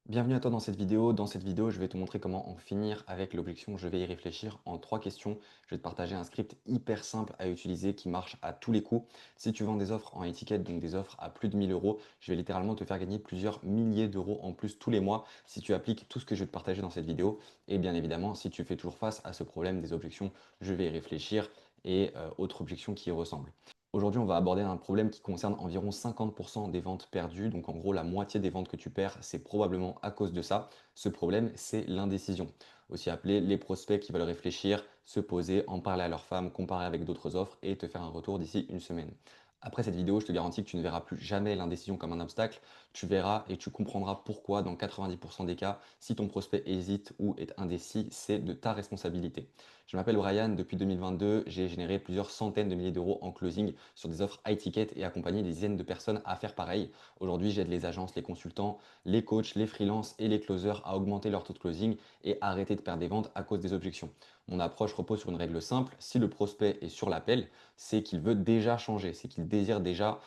Bienvenue à toi dans cette vidéo. Dans cette vidéo, je vais te montrer comment en finir avec l'objection je vais y réfléchir en trois questions. Je vais te partager un script hyper simple à utiliser qui marche à tous les coups. Si tu vends des offres en étiquette, donc des offres à plus de 1000 euros, je vais littéralement te faire gagner plusieurs milliers d'euros en plus tous les mois si tu appliques tout ce que je vais te partager dans cette vidéo. Et bien évidemment, si tu fais toujours face à ce problème des objections, je vais y réfléchir et autres objections qui y ressemblent. Aujourd'hui, on va aborder un problème qui concerne environ 50% des ventes perdues. Donc en gros, la moitié des ventes que tu perds, c'est probablement à cause de ça. Ce problème, c'est l'indécision. Aussi appelé les prospects qui veulent réfléchir, se poser, en parler à leur femme, comparer avec d'autres offres et te faire un retour d'ici une semaine. Après cette vidéo, je te garantis que tu ne verras plus jamais l'indécision comme un obstacle. Tu verras et tu comprendras pourquoi dans 90% des cas, si ton prospect hésite ou est indécis, c'est de ta responsabilité. Je m'appelle Brian, depuis 2022, j'ai généré plusieurs centaines de milliers d'euros en closing sur des offres high ticket et accompagné des dizaines de personnes à faire pareil. Aujourd'hui, j'aide les agences, les consultants, les coachs, les freelances et les closers à augmenter leur taux de closing et arrêter de perdre des ventes à cause des objections. Mon approche repose sur une règle simple, si le prospect est sur l'appel, c'est qu'il veut déjà changer, c'est qu'il désire déjà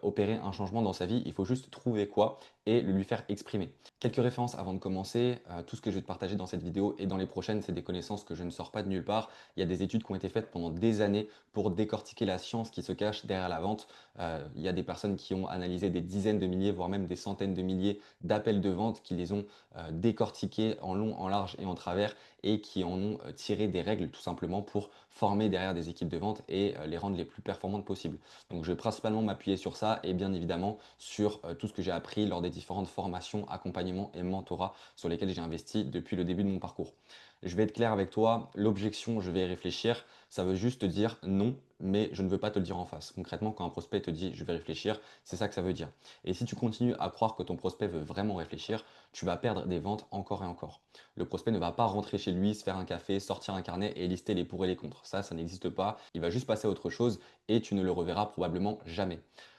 opérer un changement dans sa vie, il faut juste trouver quoi et le lui faire exprimer. Quelques références avant de commencer, tout ce que je vais te partager dans cette vidéo et dans les prochaines, c'est des connaissances que je ne sors pas de nulle part. Il y a des études qui ont été faites pendant des années pour décortiquer la science qui se cache derrière la vente. Il y a des personnes qui ont analysé des dizaines de milliers, voire même des centaines de milliers d'appels de vente, qui les ont décortiqués en long, en large et en travers et qui en ont tiré des règles tout simplement pour former derrière des équipes de vente et les rendre les plus performantes possibles. Donc je vais principalement m'appuyer sur ça et bien évidemment sur tout ce que j'ai appris lors des différentes formations, accompagnements et mentorats sur lesquels j'ai investi depuis le début de mon parcours. Je vais être clair avec toi, l'objection, je vais y réfléchir, ça veut juste te dire non, mais je ne veux pas te le dire en face. Concrètement, quand un prospect te dit je vais réfléchir, c'est ça que ça veut dire. Et si tu continues à croire que ton prospect veut vraiment réfléchir, tu vas perdre des ventes encore et encore. Le prospect ne va pas rentrer chez lui, se faire un café, sortir un carnet et lister les pour et les contre. Ça n'existe pas. Il va juste passer à autre chose et tu ne le reverras probablement jamais.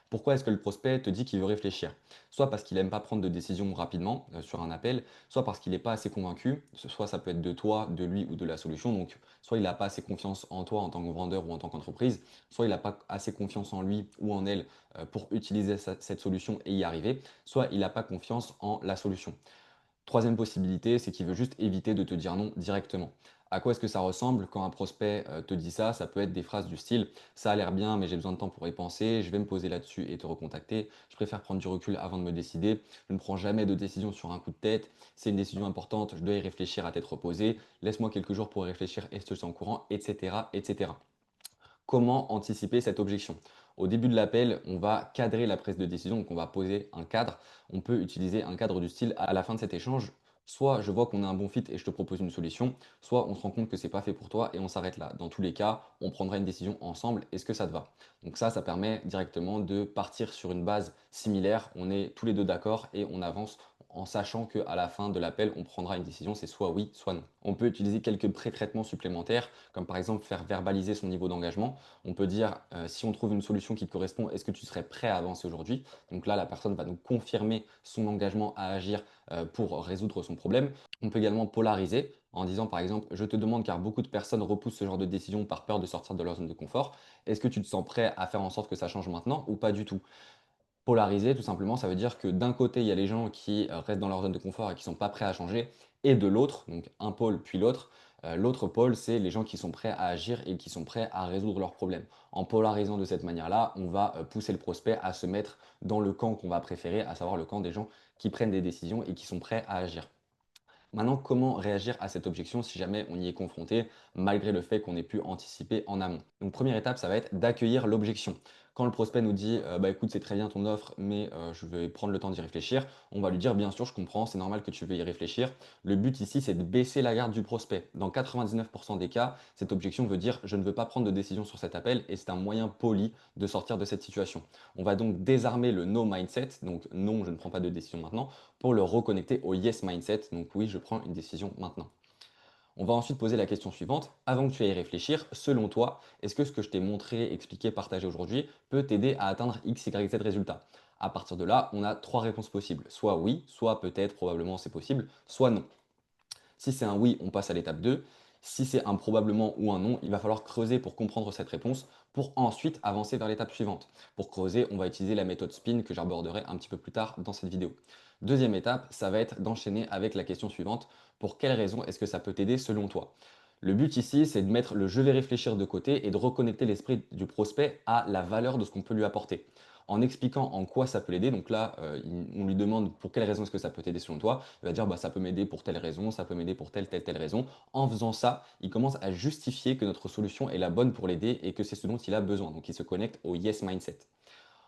Pourquoi est-ce que le prospect te dit qu'il veut réfléchir? Soit parce qu'il n'aime pas prendre de décision rapidement sur un appel, soit parce qu'il n'est pas assez convaincu, soit ça peut être de toi, de lui ou de la solution. Donc soit il n'a pas assez confiance en toi en tant que vendeur ou en tant qu'entreprise, soit il n'a pas assez confiance en lui ou en elle pour utiliser cette solution et y arriver, soit il n'a pas confiance en la solution. Troisième possibilité, c'est qu'il veut juste éviter de te dire non directement. À quoi est-ce que ça ressemble quand un prospect te dit ça? Ça peut être des phrases du style ça a l'air bien, mais j'ai besoin de temps pour y penser, je vais me poser là-dessus et te recontacter. Je préfère prendre du recul avant de me décider. Je ne prends jamais de décision sur un coup de tête. C'est une décision importante, je dois y réfléchir à tête reposée. Laisse-moi quelques jours pour y réfléchir et je te tiens au courant, etc., etc. Comment anticiper cette objection? Au début de l'appel, on va cadrer la prise de décision, donc on va poser un cadre. On peut utiliser un cadre du style à la fin de cet échange, soit je vois qu'on a un bon fit et je te propose une solution, soit on se rend compte que c'est pas fait pour toi et on s'arrête là. Dans tous les cas, on prendra une décision ensemble. Est-ce que ça te va? Donc ça permet directement de partir sur une base similaire. On est tous les deux d'accord et on avance en sachant qu'à la fin de l'appel, on prendra une décision, c'est soit oui, soit non. On peut utiliser quelques pré-traitements supplémentaires, comme par exemple faire verbaliser son niveau d'engagement. On peut dire, si on trouve une solution qui te correspond, est-ce que tu serais prêt à avancer aujourd'hui? Donc là, la personne va nous confirmer son engagement à agir pour résoudre son problème. On peut également polariser en disant par exemple, je te demande car beaucoup de personnes repoussent ce genre de décision par peur de sortir de leur zone de confort. Est-ce que tu te sens prêt à faire en sorte que ça change maintenant ou pas du tout? Polariser, tout simplement, ça veut dire que d'un côté, il y a les gens qui restent dans leur zone de confort et qui ne sont pas prêts à changer, et de l'autre, donc un pôle puis l'autre pôle, c'est les gens qui sont prêts à agir et qui sont prêts à résoudre leurs problèmes. En polarisant de cette manière-là, on va pousser le prospect à se mettre dans le camp qu'on va préférer, à savoir le camp des gens qui prennent des décisions et qui sont prêts à agir. Maintenant, comment réagir à cette objection si jamais on y est confronté, malgré le fait qu'on ait pu anticiper en amont? Donc, première étape, ça va être d'accueillir l'objection. Quand le prospect nous dit bah écoute, c'est très bien ton offre, mais je vais prendre le temps d'y réfléchir, on va lui dire bien sûr, je comprends, c'est normal que tu veux y réfléchir. Le but ici, c'est de baisser la garde du prospect. Dans 99% des cas, cette objection veut dire je ne veux pas prendre de décision sur cet appel et c'est un moyen poli de sortir de cette situation. On va donc désarmer le no mindset, donc non, je ne prends pas de décision maintenant, pour le reconnecter au yes mindset, donc oui, je prends une décision maintenant. On va ensuite poser la question suivante, avant que tu ailles réfléchir, selon toi, est-ce que ce que je t'ai montré, expliqué, partagé aujourd'hui peut t'aider à atteindre X, Y, Z résultats? À partir de là, on a trois réponses possibles, soit oui, soit peut-être, probablement c'est possible, soit non. Si c'est un oui, on passe à l'étape 2. Si c'est un probablement ou un non, il va falloir creuser pour comprendre cette réponse pour ensuite avancer vers l'étape suivante. Pour creuser, on va utiliser la méthode SPIN que j'aborderai un petit peu plus tard dans cette vidéo. Deuxième étape, ça va être d'enchaîner avec la question suivante. Pour quelle raison est-ce que ça peut t'aider selon toi? Le but ici, c'est de mettre le je vais réfléchir de côté et de reconnecter l'esprit du prospect à la valeur de ce qu'on peut lui apporter. En expliquant en quoi ça peut l'aider, donc là, on lui demande pour quelle raison est-ce que ça peut t'aider selon toi, il va dire bah, ça peut m'aider pour telle raison, ça peut m'aider pour telle raison. En faisant ça, il commence à justifier que notre solution est la bonne pour l'aider et que c'est ce dont il a besoin. Donc il se connecte au yes mindset.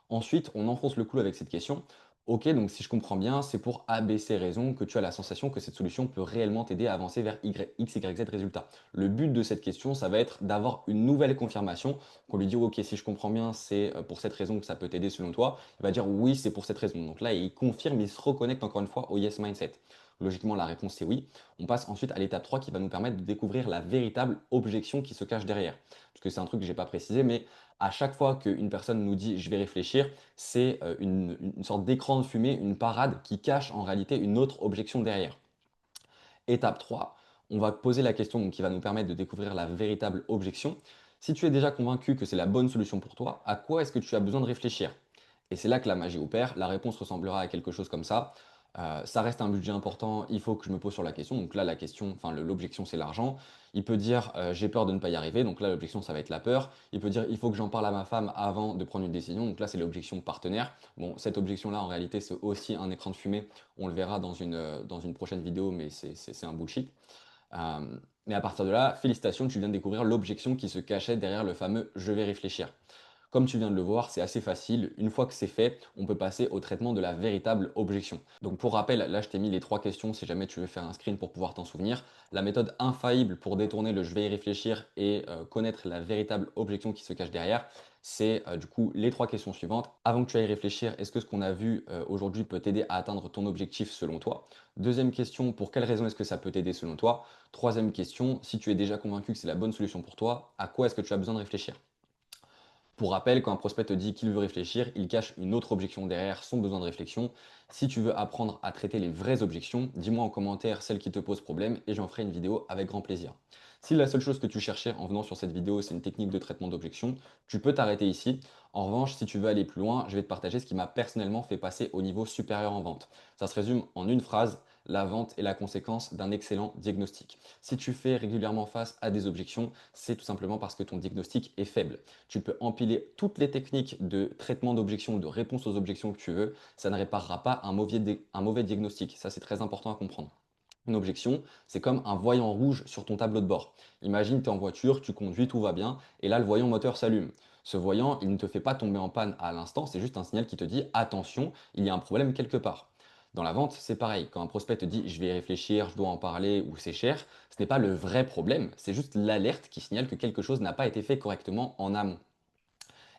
Ensuite, on enfonce le clou avec cette question. Ok, donc si je comprends bien, c'est pour A, B, C raison que tu as la sensation que cette solution peut réellement t'aider à avancer vers X, Y, Z résultat. Le but de cette question, ça va être d'avoir une nouvelle confirmation, qu'on lui dit ok, si je comprends bien, c'est pour cette raison que ça peut t'aider selon toi. Il va dire oui, c'est pour cette raison. Donc là, il confirme, il se reconnecte encore une fois au yes mindset. Logiquement, la réponse c'est oui. On passe ensuite à l'étape 3 qui va nous permettre de découvrir la véritable objection qui se cache derrière. Parce que c'est un truc que je n'ai pas précisé, mais à chaque fois qu'une personne nous dit je vais réfléchir, c'est une sorte d'écran de fumée, une parade qui cache en réalité une autre objection derrière. Étape 3, on va poser la question donc, qui va nous permettre de découvrir la véritable objection. Si tu es déjà convaincu que c'est la bonne solution pour toi, à quoi est-ce que tu as besoin de réfléchir? Et c'est là que la magie opère. La réponse ressemblera à quelque chose comme ça. Ça reste un budget important, il faut que je me pose sur la question. Donc là, la question, enfin l'objection, c'est l'argent. Il peut dire j'ai peur de ne pas y arriver. Donc là, l'objection, ça va être la peur. Il peut dire il faut que j'en parle à ma femme avant de prendre une décision. Donc là, c'est l'objection partenaire. Bon, cette objection-là, en réalité, c'est aussi un écran de fumée. On le verra dans une prochaine vidéo, mais c'est un bullshit. Mais à partir de là, félicitations, tu viens de découvrir l'objection qui se cachait derrière le fameux je vais réfléchir. Comme tu viens de le voir, c'est assez facile. Une fois que c'est fait, on peut passer au traitement de la véritable objection. Donc pour rappel, là je t'ai mis les trois questions si jamais tu veux faire un screen pour pouvoir t'en souvenir. La méthode infaillible pour détourner le je vais y réfléchir et connaître la véritable objection qui se cache derrière, c'est du coup les trois questions suivantes. Avant que tu ailles réfléchir, est-ce que ce qu'on a vu aujourd'hui peut t'aider à atteindre ton objectif selon toi? Deuxième question, pour quelle raison est-ce que ça peut t'aider selon toi? Troisième question, si tu es déjà convaincu que c'est la bonne solution pour toi, à quoi est-ce que tu as besoin de réfléchir? Pour rappel, quand un prospect te dit qu'il veut réfléchir, il cache une autre objection derrière son besoin de réflexion. Si tu veux apprendre à traiter les vraies objections, dis-moi en commentaire celle qui te pose problème et j'en ferai une vidéo avec grand plaisir. Si la seule chose que tu cherchais en venant sur cette vidéo, c'est une technique de traitement d'objection, tu peux t'arrêter ici. En revanche, si tu veux aller plus loin, je vais te partager ce qui m'a personnellement fait passer au niveau supérieur en vente. Ça se résume en une phrase, la vente est la conséquence d'un excellent diagnostic. Si tu fais régulièrement face à des objections, c'est tout simplement parce que ton diagnostic est faible. Tu peux empiler toutes les techniques de traitement d'objections, de réponse aux objections que tu veux, ça ne réparera pas un mauvais diagnostic. Ça, c'est très important à comprendre. Une objection, c'est comme un voyant rouge sur ton tableau de bord. Imagine, tu es en voiture, tu conduis, tout va bien, et là, le voyant moteur s'allume. Ce voyant, il ne te fait pas tomber en panne à l'instant, c'est juste un signal qui te dit attention, il y a un problème quelque part. Dans la vente, c'est pareil. Quand un prospect te dit je vais y réfléchir, je dois en parler ou c'est cher, ce n'est pas le vrai problème, c'est juste l'alerte qui signale que quelque chose n'a pas été fait correctement en amont.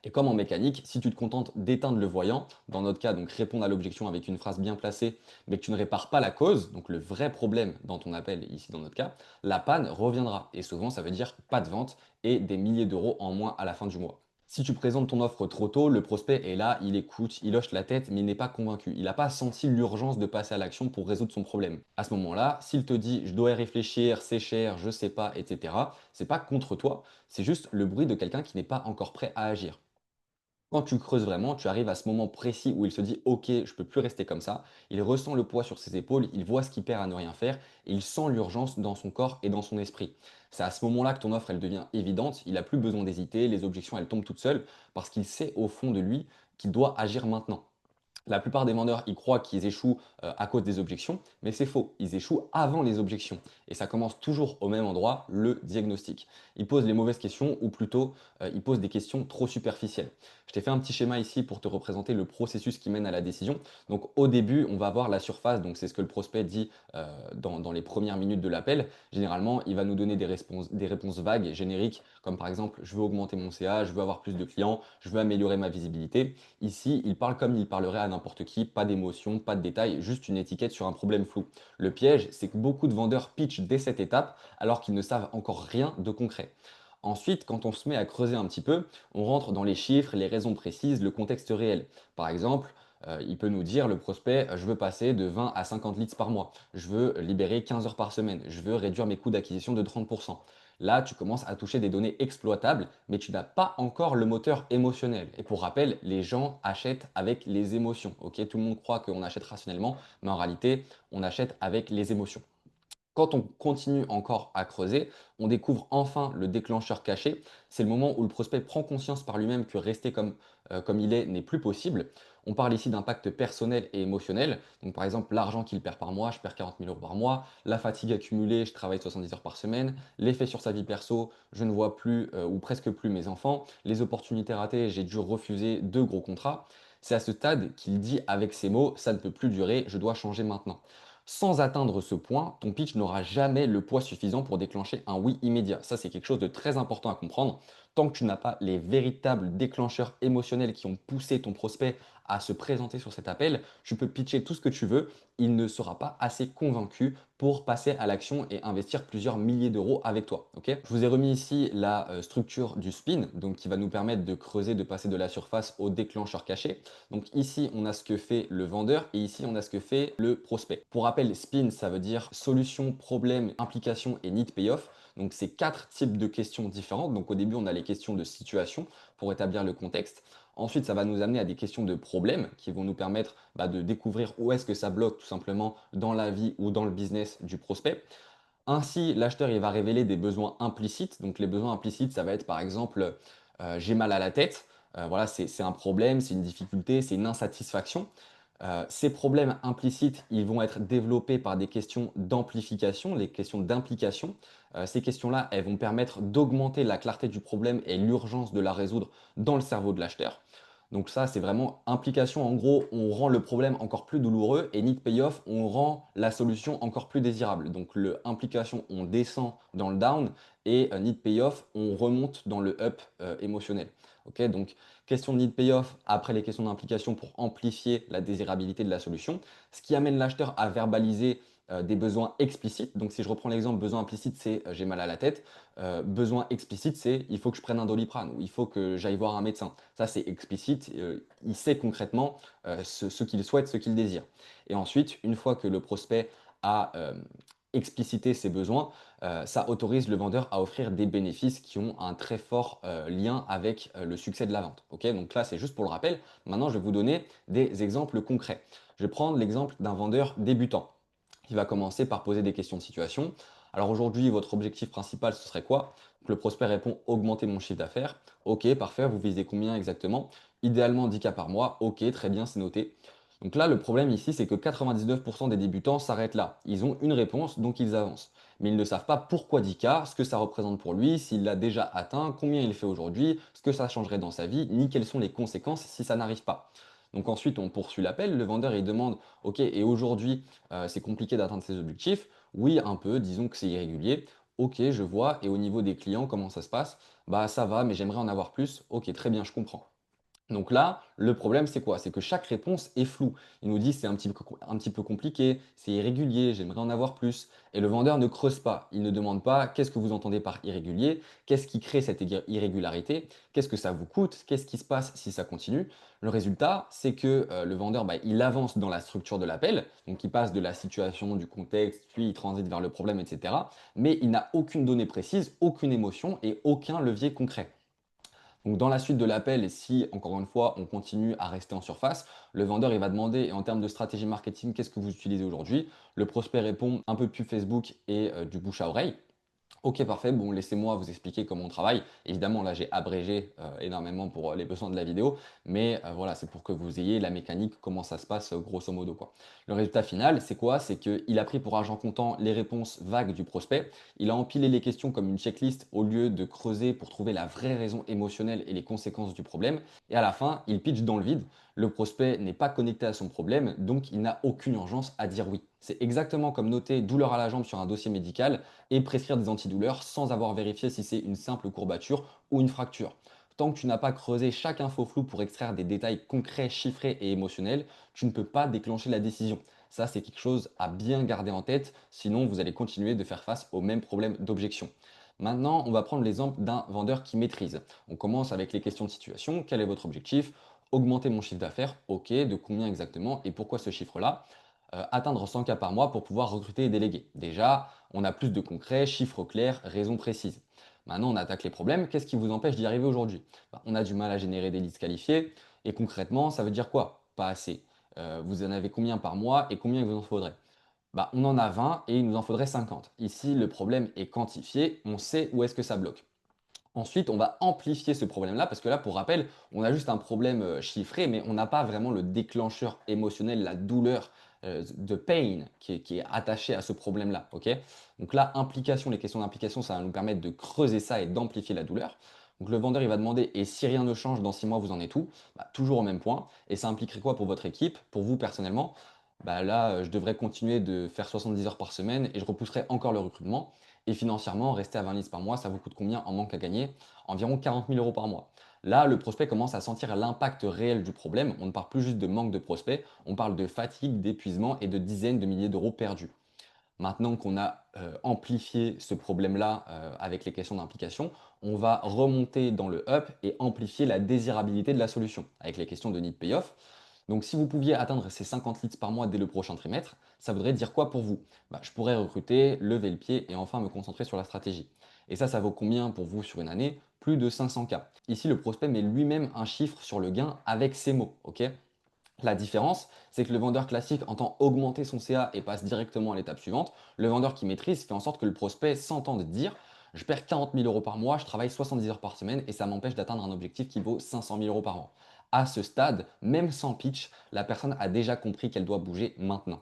Et comme en mécanique, si tu te contentes d'éteindre le voyant, dans notre cas, donc répondre à l'objection avec une phrase bien placée, mais que tu ne répares pas la cause, donc le vrai problème dans ton appel, ici dans notre cas, la panne reviendra. Et souvent, ça veut dire pas de vente et des milliers d'euros en moins à la fin du mois. Si tu présentes ton offre trop tôt, le prospect est là, il écoute, il hoche la tête, mais il n'est pas convaincu. Il n'a pas senti l'urgence de passer à l'action pour résoudre son problème. À ce moment-là, s'il te dit je dois y réfléchir, c'est cher, je sais pas, etc., c'est pas contre toi, c'est juste le bruit de quelqu'un qui n'est pas encore prêt à agir. Quand tu creuses vraiment, tu arrives à ce moment précis où il se dit ok, je peux plus rester comme ça. Il ressent le poids sur ses épaules, il voit ce qu'il perd à ne rien faire et il sent l'urgence dans son corps et dans son esprit. C'est à ce moment-là que ton offre elle devient évidente. Il n'a plus besoin d'hésiter, les objections elles tombent toutes seules parce qu'il sait au fond de lui qu'il doit agir maintenant. La plupart des vendeurs, ils croient qu'ils échouent à cause des objections, mais c'est faux. Ils échouent avant les objections. Et ça commence toujours au même endroit, le diagnostic. Ils posent les mauvaises questions, ou plutôt, ils posent des questions trop superficielles. Je t'ai fait un petit schéma ici pour te représenter le processus qui mène à la décision. Donc au début, on va voir la surface, donc c'est ce que le prospect dit dans les premières minutes de l'appel. Généralement, il va nous donner des réponses vagues, génériques, comme par exemple, je veux augmenter mon CA, je veux avoir plus de clients, je veux améliorer ma visibilité. Ici, il parle comme il parlerait à n'importe qui, pas d'émotion, pas de détails, juste une étiquette sur un problème flou. Le piège, c'est que beaucoup de vendeurs pitchent dès cette étape alors qu'ils ne savent encore rien de concret. Ensuite, quand on se met à creuser un petit peu, on rentre dans les chiffres, les raisons précises, le contexte réel. Par exemple, Il peut nous dire, le prospect, je veux passer de 20 à 50 leads par mois, je veux libérer 15 heures par semaine, je veux réduire mes coûts d'acquisition de 30%. Là, tu commences à toucher des données exploitables, mais tu n'as pas encore le moteur émotionnel. Et pour rappel, les gens achètent avec les émotions. Ok, tout le monde croit qu'on achète rationnellement, mais en réalité, on achète avec les émotions. Quand on continue encore à creuser, on découvre enfin le déclencheur caché. C'est le moment où le prospect prend conscience par lui-même que rester comme il est n'est plus possible. On parle ici d'impact personnel et émotionnel. Donc par exemple, l'argent qu'il perd par mois, je perds 40 000 euros par mois, la fatigue accumulée, je travaille 70 heures par semaine, l'effet sur sa vie perso, je ne vois plus ou presque plus mes enfants, les opportunités ratées, j'ai dû refuser 2 gros contrats. C'est à ce stade qu'il dit avec ces mots, ça ne peut plus durer, je dois changer maintenant. Sans atteindre ce point, ton pitch n'aura jamais le poids suffisant pour déclencher un oui immédiat. Ça, c'est quelque chose de très important à comprendre. Tant que tu n'as pas les véritables déclencheurs émotionnels qui ont poussé ton prospect à se présenter sur cet appel, tu peux pitcher tout ce que tu veux, il ne sera pas assez convaincu pour passer à l'action et investir plusieurs milliers d'euros avec toi. Ok, je vous ai remis ici la structure du spin, donc qui va nous permettre de creuser, de passer de la surface au déclencheur caché. Donc ici, on a ce que fait le vendeur et ici, on a ce que fait le prospect. Pour rappel, SPIN, ça veut dire solution, problème, implication et need payoff. Donc c'est 4 types de questions différentes. Donc au début, on a les questions de situation pour établir le contexte. Ensuite, ça va nous amener à des questions de problème qui vont nous permettre de découvrir où est-ce que ça bloque tout simplement dans la vie ou dans le business du prospect. Ainsi, l'acheteur il va révéler des besoins implicites. Donc les besoins implicites, ça va être par exemple j'ai mal à la tête. Voilà, c'est un problème, c'est une difficulté, c'est une insatisfaction. Ces problèmes implicites, ils vont être développés par des questions d'amplification, les questions d'implication. Ces questions-là, elles vont permettre d'augmenter la clarté du problème et l'urgence de la résoudre dans le cerveau de l'acheteur. Donc ça, c'est vraiment implication. En gros, on rend le problème encore plus douloureux et need payoff, on rend la solution encore plus désirable. Donc le implication, on descend dans le down et need payoff, on remonte dans le up émotionnel. Ok, donc question de need payoff après les questions d'implication pour amplifier la désirabilité de la solution, ce qui amène l'acheteur à verbaliser des besoins explicites. Donc si je reprends l'exemple, besoin implicite, c'est j'ai mal à la tête. Besoin explicite, c'est il faut que je prenne un Doliprane ou il faut que j'aille voir un médecin. Ça, c'est explicite. Il sait concrètement ce qu'il souhaite, ce qu'il désire. Et ensuite, une fois que le prospect a explicité ses besoins, ça autorise le vendeur à offrir des bénéfices qui ont un très fort lien avec le succès de la vente. Ok, donc là, c'est juste pour le rappel. Maintenant, je vais vous donner des exemples concrets. Je vais prendre l'exemple d'un vendeur débutant qui va commencer par poser des questions de situation. Alors aujourd'hui, votre objectif principal, ce serait quoi? Donc, le prospect répond augmenter mon chiffre d'affaires. Ok, parfait, vous visez combien exactement? Idéalement 10 cas par mois. Ok, très bien, c'est noté. Donc là, le problème ici, c'est que 99% des débutants s'arrêtent là. Ils ont une réponse, donc ils avancent. Mais ils ne savent pas pourquoi 10K, ce que ça représente pour lui, s'il l'a déjà atteint, combien il fait aujourd'hui, ce que ça changerait dans sa vie, ni quelles sont les conséquences si ça n'arrive pas. Donc ensuite, on poursuit l'appel. Le vendeur, il demande, OK, et aujourd'hui, c'est compliqué d'atteindre ses objectifs? Oui, un peu, disons que c'est irrégulier. OK, je vois. Et au niveau des clients, comment ça se passe? Bah ça va, mais j'aimerais en avoir plus. OK, très bien, je comprends. Donc là, le problème, c'est quoi? C'est que chaque réponse est floue. Il nous dit c'est un petit peu compliqué, c'est irrégulier, j'aimerais en avoir plus. Et le vendeur ne creuse pas. Il ne demande pas qu'est-ce que vous entendez par irrégulier, qu'est-ce qui crée cette irrégularité, qu'est-ce que ça vous coûte, qu'est-ce qui se passe si ça continue. Le résultat, c'est que le vendeur, il avance dans la structure de l'appel, donc il passe de la situation, du contexte, puis il transite vers le problème, etc. Mais il n'a aucune donnée précise, aucune émotion et aucun levier concret. Donc dans la suite de l'appel, si encore une fois on continue à rester en surface, le vendeur il va demander et en termes de stratégie marketing, qu'est-ce que vous utilisez aujourd'hui? Le prospect répond un peu plus Facebook et du bouche à oreille. Ok, parfait. Bon, laissez-moi vous expliquer comment on travaille. Évidemment, là, j'ai abrégé énormément pour les besoins de la vidéo, mais voilà, c'est pour que vous ayez la mécanique, comment ça se passe grosso modo, quoi. Le résultat final, c'est quoi? C'est qu'il a pris pour argent comptant les réponses vagues du prospect. Il a empilé les questions comme une checklist au lieu de creuser pour trouver la vraie raison émotionnelle et les conséquences du problème. Et à la fin, il pitch dans le vide. Le prospect n'est pas connecté à son problème, donc il n'a aucune urgence à dire oui. C'est exactement comme noter douleur à la jambe sur un dossier médical et prescrire des antidouleurs sans avoir vérifié si c'est une simple courbature ou une fracture. Tant que tu n'as pas creusé chaque info floue pour extraire des détails concrets, chiffrés et émotionnels, tu ne peux pas déclencher la décision. Ça, c'est quelque chose à bien garder en tête, sinon vous allez continuer de faire face aux mêmes problèmes d'objection. Maintenant, on va prendre l'exemple d'un vendeur qui maîtrise. On commence avec les questions de situation. Quel est votre objectif? Augmenter mon chiffre d'affaires, ok, de combien exactement et pourquoi ce chiffre-là? Atteindre 100 cas par mois pour pouvoir recruter et déléguer. Déjà, on a plus de concret, chiffres clairs, raisons précises. Maintenant, on attaque les problèmes. Qu'est-ce qui vous empêche d'y arriver aujourd'hui? On a du mal à générer des leads qualifiés. Et concrètement, ça veut dire quoi? Pas assez. Vous en avez combien par mois et combien il vous en faudrait? On en a 20 et il nous en faudrait 50. Ici, le problème est quantifié. On sait où est-ce que ça bloque. Ensuite, on va amplifier ce problème-là parce que là, pour rappel, on a juste un problème chiffré, mais on n'a pas vraiment le déclencheur émotionnel, la douleur de pain qui est attachée à ce problème-là. Ok. Donc là, implication, les questions d'implication, ça va nous permettre de creuser ça et d'amplifier la douleur. Donc le vendeur, il va demander, et si rien ne change dans 6 mois, vous en êtes où? Toujours au même point. Et ça impliquerait quoi pour votre équipe, pour vous personnellement? Là, je devrais continuer de faire 70 heures par semaine et je repousserai encore le recrutement. Et financièrement, rester à 20 leads par mois, ça vous coûte combien en manque à gagner? Environ 40 000 euros par mois. Là, le prospect commence à sentir l'impact réel du problème. On ne parle plus juste de manque de prospects, on parle de fatigue, d'épuisement et de dizaines de milliers d'euros perdus. Maintenant qu'on a amplifié ce problème-là avec les questions d'implication, on va remonter dans le up et amplifier la désirabilité de la solution avec les questions de need payoff. Donc si vous pouviez atteindre ces 50 leads par mois dès le prochain trimestre, ça voudrait dire quoi pour vous? Je pourrais recruter, lever le pied et enfin me concentrer sur la stratégie. Et ça vaut combien pour vous sur une année? Plus de 500 k. Ici, le prospect met lui-même un chiffre sur le gain avec ses mots. Ok. La différence, c'est que le vendeur classique entend augmenter son CA et passe directement à l'étape suivante. Le vendeur qui maîtrise fait en sorte que le prospect s'entende dire: je perds 40 000 euros par mois, je travaille 70 heures par semaine et ça m'empêche d'atteindre un objectif qui vaut 500 000 euros par an. À ce stade, même sans pitch, la personne a déjà compris qu'elle doit bouger maintenant.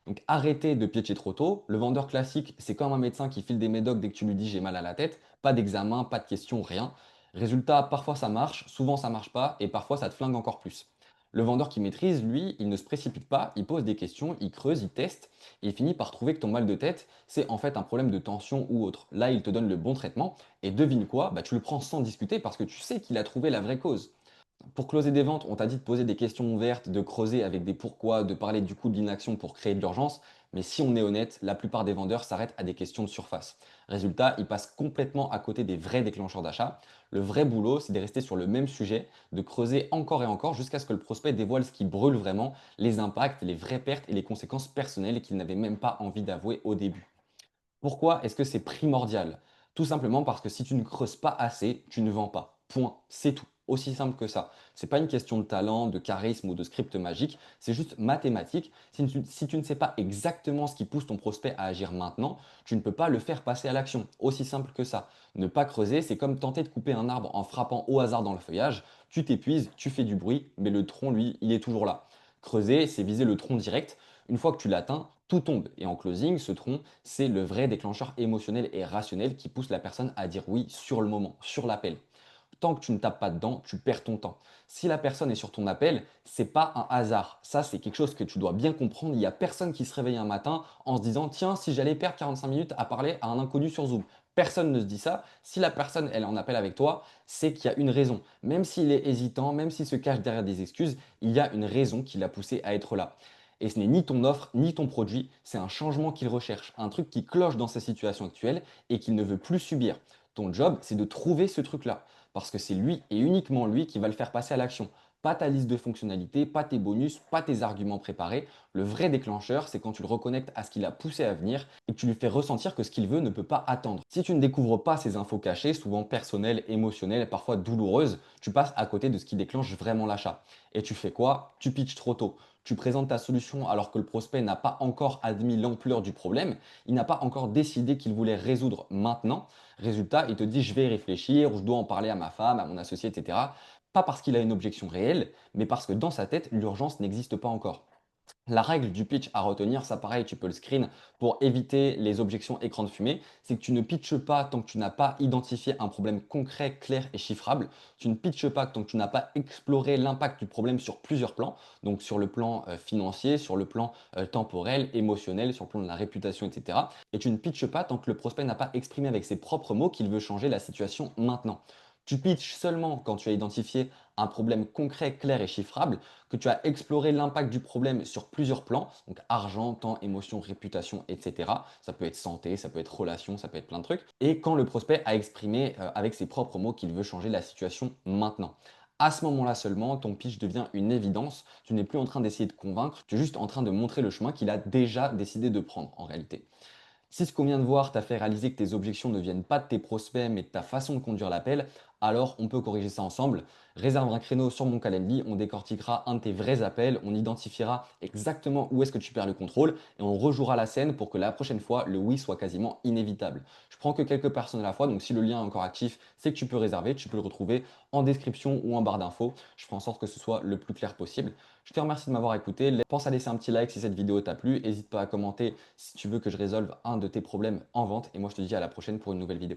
Donc arrêtez de pitcher trop tôt. Le vendeur classique, c'est comme un médecin qui file des médocs dès que tu lui dis j'ai mal à la tête. Pas d'examen, pas de questions, rien. Résultat, parfois ça marche, souvent ça marche pas et parfois ça te flingue encore plus. Le vendeur qui maîtrise, lui, il ne se précipite pas, il pose des questions, il creuse, il teste et il finit par trouver que ton mal de tête, c'est en fait un problème de tension ou autre. Là, il te donne le bon traitement et devine quoi? Tu le prends sans discuter parce que tu sais qu'il a trouvé la vraie cause. Pour closer des ventes, on t'a dit de poser des questions ouvertes, de creuser avec des pourquoi, de parler du coût de l'inaction pour créer de l'urgence. Mais si on est honnête, la plupart des vendeurs s'arrêtent à des questions de surface. Résultat, ils passent complètement à côté des vrais déclencheurs d'achat. Le vrai boulot, c'est de rester sur le même sujet, de creuser encore et encore jusqu'à ce que le prospect dévoile ce qui brûle vraiment, les impacts, les vraies pertes et les conséquences personnelles qu'il n'avait même pas envie d'avouer au début. Pourquoi est-ce que c'est primordial? Tout simplement parce que si tu ne creuses pas assez, tu ne vends pas. Point. C'est tout. Aussi simple que ça. C'est pas une question de talent, de charisme ou de script magique, c'est juste mathématique. Si tu ne sais pas exactement ce qui pousse ton prospect à agir maintenant, tu ne peux pas le faire passer à l'action. Aussi simple que ça. Ne pas creuser, c'est comme tenter de couper un arbre en frappant au hasard dans le feuillage. Tu t'épuises, tu fais du bruit, mais le tronc, lui, il est toujours là. Creuser, c'est viser le tronc direct. Une fois que tu l'atteins, tout tombe. Et en closing, ce tronc, c'est le vrai déclencheur émotionnel et rationnel qui pousse la personne à dire oui sur le moment, sur l'appel. Tant que tu ne tapes pas dedans, tu perds ton temps. Si la personne est sur ton appel, c'est pas un hasard. Ça, c'est quelque chose que tu dois bien comprendre. Il n'y a personne qui se réveille un matin en se disant tiens, si j'allais perdre 45 minutes à parler à un inconnu sur Zoom. Personne ne se dit ça. Si la personne elle est en appel avec toi, c'est qu'il y a une raison. Même s'il est hésitant, même s'il se cache derrière des excuses, il y a une raison qui l'a poussé à être là. Et ce n'est ni ton offre, ni ton produit, c'est un changement qu'il recherche, un truc qui cloche dans sa situation actuelle et qu'il ne veut plus subir. Ton job, c'est de trouver ce truc-là, parce que c'est lui et uniquement lui qui va le faire passer à l'action. Pas ta liste de fonctionnalités, pas tes bonus, pas tes arguments préparés. Le vrai déclencheur, c'est quand tu le reconnectes à ce qui l'a poussé à venir et que tu lui fais ressentir que ce qu'il veut ne peut pas attendre. Si tu ne découvres pas ces infos cachées, souvent personnelles, émotionnelles, parfois douloureuses, tu passes à côté de ce qui déclenche vraiment l'achat. Et tu fais quoi? Tu pitches trop tôt. Tu présentes ta solution alors que le prospect n'a pas encore admis l'ampleur du problème, il n'a pas encore décidé qu'il voulait résoudre maintenant. Résultat, il te dit je vais y réfléchir, ou je dois en parler à ma femme, à mon associé, etc. Pas parce qu'il a une objection réelle, mais parce que dans sa tête, l'urgence n'existe pas encore. La règle du pitch à retenir, ça pareil, tu peux le screen pour éviter les objections écran de fumée, c'est que tu ne pitches pas tant que tu n'as pas identifié un problème concret, clair et chiffrable. Tu ne pitches pas tant que tu n'as pas exploré l'impact du problème sur plusieurs plans, donc sur le plan financier, sur le plan temporel, émotionnel, sur le plan de la réputation, etc. Et tu ne pitches pas tant que le prospect n'a pas exprimé avec ses propres mots qu'il veut changer la situation maintenant. Tu pitches seulement quand tu as identifié un problème concret, clair et chiffrable, que tu as exploré l'impact du problème sur plusieurs plans, donc argent, temps, émotion, réputation, etc. Ça peut être santé, ça peut être relation, ça peut être plein de trucs. Et quand le prospect a exprimé avec ses propres mots qu'il veut changer la situation maintenant. À ce moment-là seulement, ton pitch devient une évidence. Tu n'es plus en train d'essayer de convaincre, tu es juste en train de montrer le chemin qu'il a déjà décidé de prendre en réalité. Si ce qu'on vient de voir t'a fait réaliser que tes objections ne viennent pas de tes prospects, mais de ta façon de conduire l'appel, alors on peut corriger ça ensemble. Réserve un créneau sur mon calendrier, on décortiquera un de tes vrais appels, on identifiera exactement où est-ce que tu perds le contrôle et on rejouera la scène pour que la prochaine fois, le oui soit quasiment inévitable. Je prends que quelques personnes à la fois, donc si le lien est encore actif, c'est que tu peux réserver, tu peux le retrouver en description ou en barre d'infos. Je ferai en sorte que ce soit le plus clair possible. Je te remercie de m'avoir écouté. Pense à laisser un petit like si cette vidéo t'a plu. N'hésite pas à commenter si tu veux que je résolve un de tes problèmes en vente. Et moi, je te dis à la prochaine pour une nouvelle vidéo.